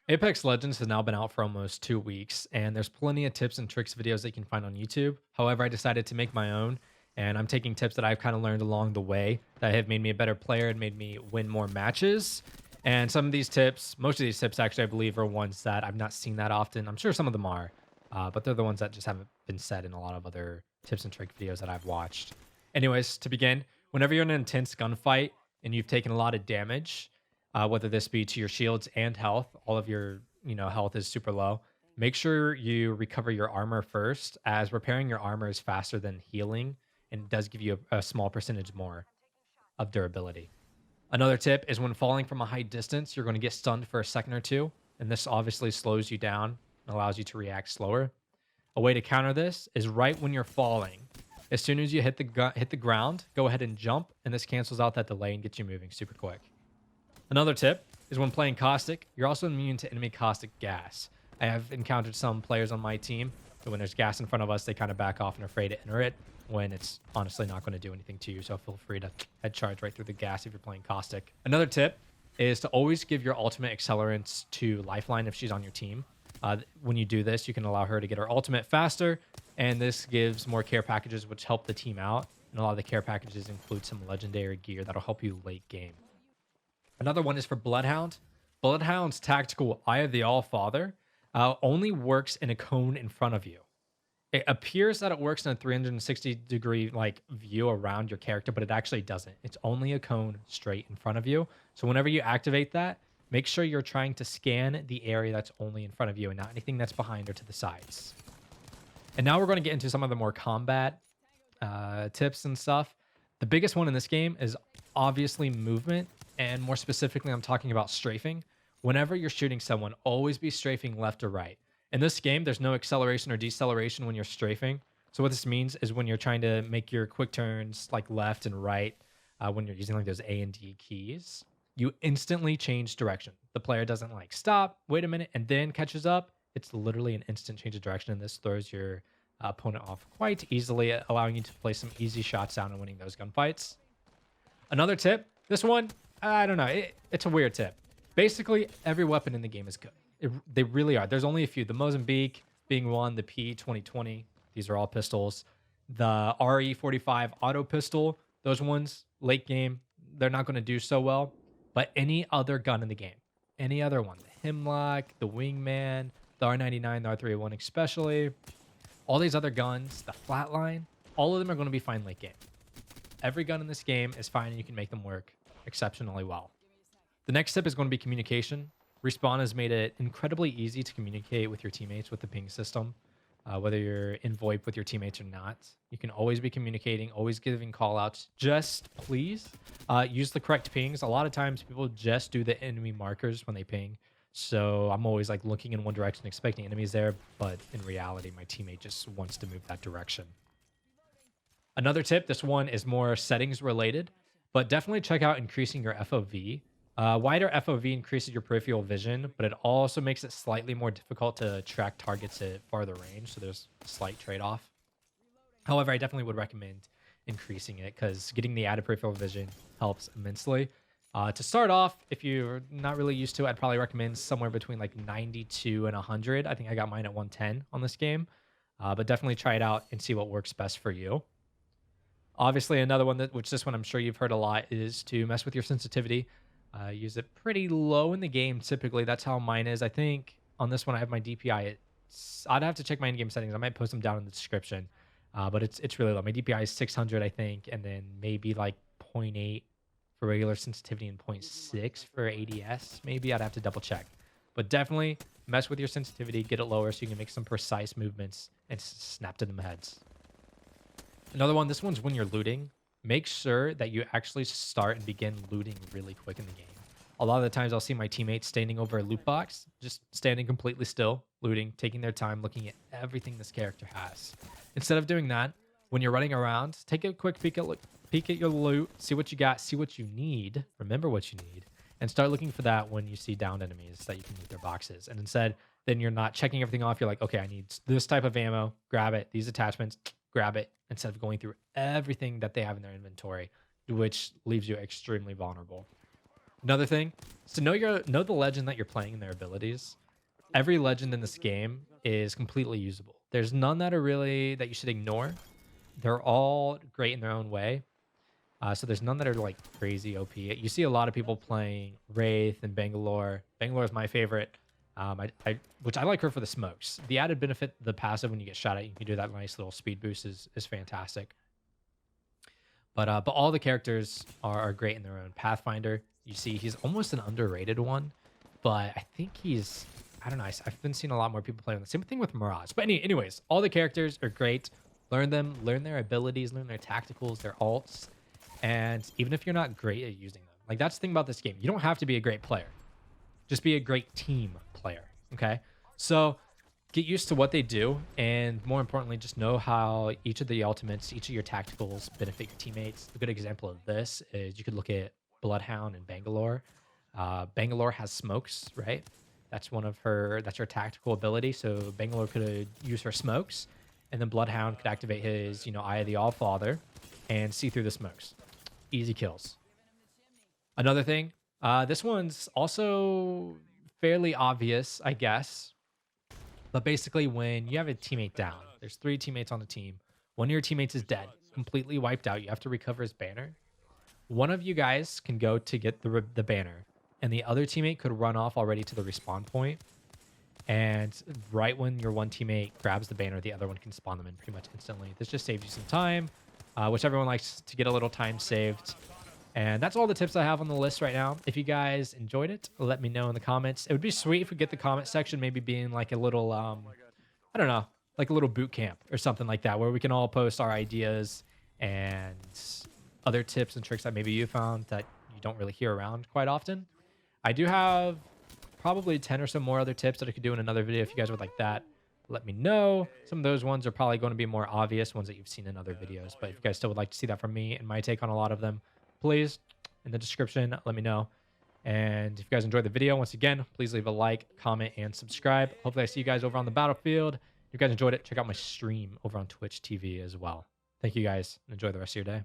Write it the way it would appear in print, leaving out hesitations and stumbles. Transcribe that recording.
Apex Legends has now been out for almost 2 weeks, and there's plenty of tips and tricks videos that you can find on YouTube. However, I decided to make my own, and I'm taking tips that I've kind of learned along the way that have made me a better player and made me win more matches. And some of these tips, most of these tips actually, I believe, are ones that I've not seen that often. I'm sure some of them are, but they're the ones that just haven't been said in a lot of other tips and trick videos that I've watched. Anyways, to begin, whenever you're in an intense gunfight and you've taken a lot of damage, whether this be to your shields and health, all of your health is super low. Make sure you recover your armor first, as repairing your armor is faster than healing and does give you a small percentage more of durability. Another tip is when falling from a high distance, you're going to get stunned for a second or two, and this obviously slows you down and allows you to react slower. A way to counter this is right when you're falling. As soon as you hit the ground, go ahead and jump, and this cancels out that delay and gets you moving super quick. Another tip is when playing Caustic, you're also immune to enemy Caustic gas. I have encountered some players on my team that when there's gas in front of us, they kind of back off and are afraid to enter it when it's honestly not going to do anything to you. So feel free to head charge right through the gas if you're playing Caustic. Another tip is to always give your ultimate accelerants to Lifeline if she's on your team. When you do this, you can allow her to get her ultimate faster, and this gives more care packages, which help the team out. And a lot of the care packages include some legendary gear that'll help you late game. Another one is for Bloodhound. Bloodhound's tactical Eye of the All Father only works in a cone in front of you. It appears that it works in a 360-degree like view around your character, but it actually doesn't. It's only a cone straight in front of you. So whenever you activate that, make sure you're trying to scan the area that's only in front of you and not anything that's behind or to the sides. And now we're going to get into some of the more combat tips and stuff. The biggest one in this game is obviously movement, and more specifically, I'm talking about strafing. Whenever you're shooting someone, always be strafing left or right. In this game, there's no acceleration or deceleration when you're strafing. So what this means is when you're trying to make your quick turns like left and right, when you're using like those A and D keys, you instantly change direction. The player doesn't like stop, wait a minute, and then catches up. It's literally an instant change of direction, and this throws your opponent off quite easily, allowing you to play some easy shots down and winning those gunfights. Another tip, this one, I don't know, it's a weird tip. Basically, every weapon in the game is good. They really are. There's only a few. The Mozambique being one, the P2020, these are all pistols. The RE45 auto pistol, those ones, late game, they're not going to do so well. But any other gun in the game, any other one, the Hemlock, the Wingman, the R99, the R301 especially, all these other guns, the Flatline, all of them are going to be fine late game. Every gun in this game is fine and you can make them work exceptionally well. The next tip is going to be communication. Respawn has made it incredibly easy to communicate with your teammates with the ping system. Whether you're in VoIP with your teammates or not, you can always be communicating, always giving call outs. Just please use the correct pings. A lot of times people just do the enemy markers when they ping. So I'm always like looking in one direction, expecting enemies there. But in reality, my teammate just wants to move that direction. Another tip, this one is more settings related, but definitely check out increasing your FOV. Wider FOV increases your peripheral vision, but it also makes it slightly more difficult to track targets at farther range, so there's a slight trade-off. However, I definitely would recommend increasing it because getting the added peripheral vision helps immensely. To start off, if you're not really used to it, I'd probably recommend somewhere between like 92 and 100. I think I got mine at 110 on this game, but definitely try it out and see what works best for you. Obviously, another one which this one I'm sure you've heard a lot is to mess with your sensitivity. Use it pretty low in the game. Typically, that's how mine is. I think on this one, I have my DPI. I'd have to check my in-game settings. I might post them down in the description, but it's really low. My DPI is 600, I think, and then maybe like zero point 0.8 for regular sensitivity and 0.6 for ADS. Maybe I'd have to double check, but definitely mess with your sensitivity. Get it lower so you can make some precise movements and snap to them heads. Another one, this one's when you're looting. Make sure that you actually start and begin looting really quick in the game. A lot of the times I'll see my teammates standing over a loot box, just standing completely still, looting, taking their time, looking at everything this character has. Instead of doing that, when you're running around, take a quick peek at your loot, see what you got, see what you need, remember what you need, and start looking for that when you see downed enemies that you can loot their boxes. And instead, then you're not checking everything off. You're like, okay, I need this type of ammo, grab it, these attachments, grab it, instead of going through everything that they have in their inventory, which leaves you extremely vulnerable. Another thing is to know the legend that you're playing and their abilities. Every legend in this game is completely usable. There's none that are really that you should ignore. They're all great in their own way. So there's none that are like crazy OP. You see a lot of people playing Wraith and Bangalore. Bangalore is my favorite. Which I like her for the smokes. The added benefit, the passive when you get shot at, you can do that nice little speed boost is fantastic. But all the characters are great in their own. Pathfinder, you see, he's almost an underrated one, but I think he's I don't know. I've been seeing a lot more people playing the same thing with Mirage. But anyways, all the characters are great. Learn them, learn their abilities, learn their tacticals, their alts, and even if you're not great at using them, like that's the thing about this game. You don't have to be a great player. Just be a great team player. Okay, so get used to what they do, and more importantly, just know how each of the ultimates, each of your tacticals benefit your teammates. A good example of this is you could look at Bloodhound and Bangalore. Bangalore has smokes, right? That's her tactical ability. So Bangalore could use her smokes, and then Bloodhound could activate his, Eye of the Allfather and see through the smokes. Easy kills. Another thing, this one's also fairly obvious, I guess. But basically, when you have a teammate down, there's 3 teammates on the team. One of your teammates is dead, completely wiped out. You have to recover his banner. One of you guys can go to get the banner, and the other teammate could run off already to the respawn point. And right when your one teammate grabs the banner, the other one can spawn them in pretty much instantly. This just saves you some time, which everyone likes to get a little time saved. And that's all the tips I have on the list right now. If you guys enjoyed it, let me know in the comments. It would be sweet if we get the comment section maybe being like a little, I don't know, like a little boot camp or something like that, where we can all post our ideas and other tips and tricks that maybe you found that you don't really hear around quite often. I do have probably 10 or so more other tips that I could do in another video. If you guys would like that, let me know. Some of those ones are probably going to be more obvious ones that you've seen in other videos. But if you guys still would like to see that from me and my take on a lot of them, please, in the description, let me know. And if you guys enjoyed the video, once again, please leave a like, comment, and subscribe. Hopefully I see you guys over on the battlefield. If you guys enjoyed it, check out my stream over on Twitch TV as well. Thank you guys, and enjoy the rest of your day.